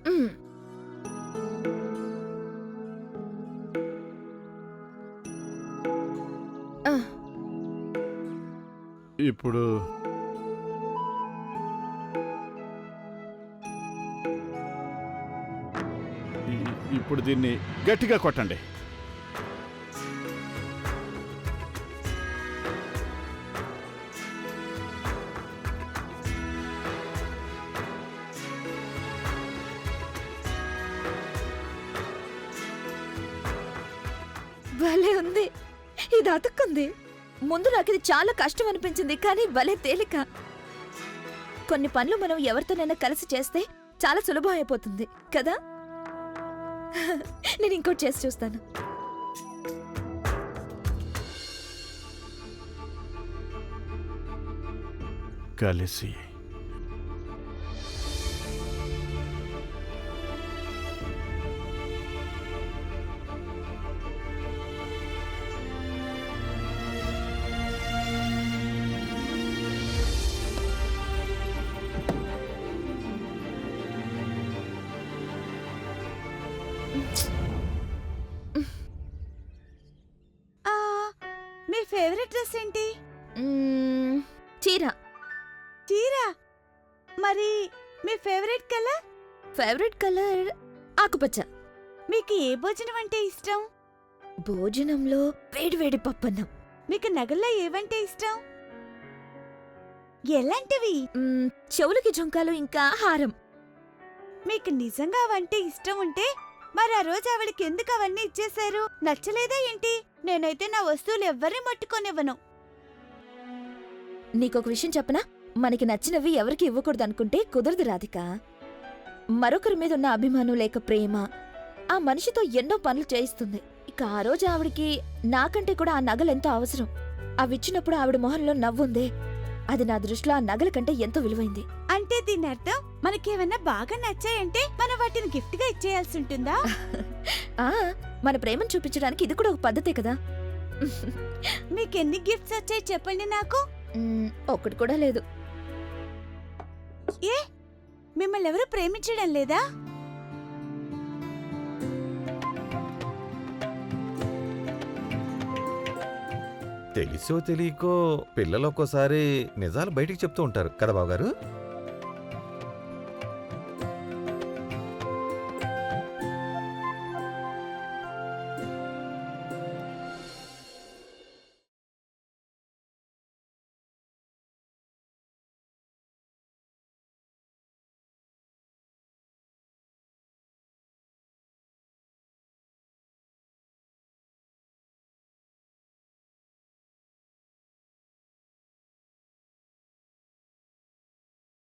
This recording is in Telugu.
మ్మ్. ఆ, ఇప్పుడు ఇప్పుడు దీన్ని గట్టిగా కొట్టండి. భలే ఉంది. ఇది అతుక్కుంది. ముందు నాకు ఇది చాలా కష్టం అనిపించింది, కానీ భలే తేలిక. కొన్ని పనులు మనం ఎవరితోనైనా కలిసి చేస్తే చాలా సులభం అయిపోతుంది కదా. నేను ఇంకోటి చేసి చూస్తాను. కలిసి మీ ఫేవరెట్ డ్రెస్ ఏంటి? చీర. చీర. మరి మీ ఫేవరెట్ కలర్? ఫేవరెట్ కలర్ ఆకుపచ్చ. మీకు ఏ భోజనం అంటే ఇష్టం? భోజనంలో వేడివేడి పప్పన్నం. మీకు నగల్లో ఏవంటే ఇష్టం? ఎలాంటివి? చెవులకి జుంకాలు ఇంకా హారం. మీకు నిజంగా అవంటే ఇష్టం ఉంటే మరి ఆ రోజు ఆవిడకి ఎందుకు అవన్నీ ఇచ్చేశారు? నచ్చలేదా ఏంటి? నేనైతే నా వస్తువులు ఎవ్వరిని పట్టుకోనివ్వను. నీకొక విషయం చెప్పనా? మనకి నచ్చినవి ఎవరికి ఇవ్వకూడదు అనుకుంటే కుదరదు రాధిక. మరొకరి మీద ఉన్న అభిమానం లేక ప్రేమ ఆ మనిషితో ఎన్నో పనులు చేయిస్తుంది. ఇక ఆ రోజు ఆవిడికి నాకంటే కూడా ఆ నగలెంతో అవసరం. అవిచ్చినప్పుడు ఆవిడ మొహంలో నవ్వుందే, అది నా దృష్టిలో ఆ నగల కంటే ఎంతో విలువైంది. అంటే దీని అర్థం మనకేమన్నా బాగా నచ్చాయంటే మనం వాటిని గిఫ్ట్ గా ఇచ్చేయాల్సి ఉంటుందా? ఆ మన ప్రేమను చూపించడానికి ఇది కూడా ఒక పద్ధతే కదా. మీకెన్ని గిఫ్ట్స్ వచ్చాయి చెప్పండి నాకు. ఒక్కటి కూడా లేదు. ఏ మిమ్మల్ని ఎవరు ప్రేమించడం లేదా? తెలిసో తెలియకో పిల్లలు ఒక్కోసారి నిజాలు బయటికి చెప్తూ ఉంటారు కదా బావగారు.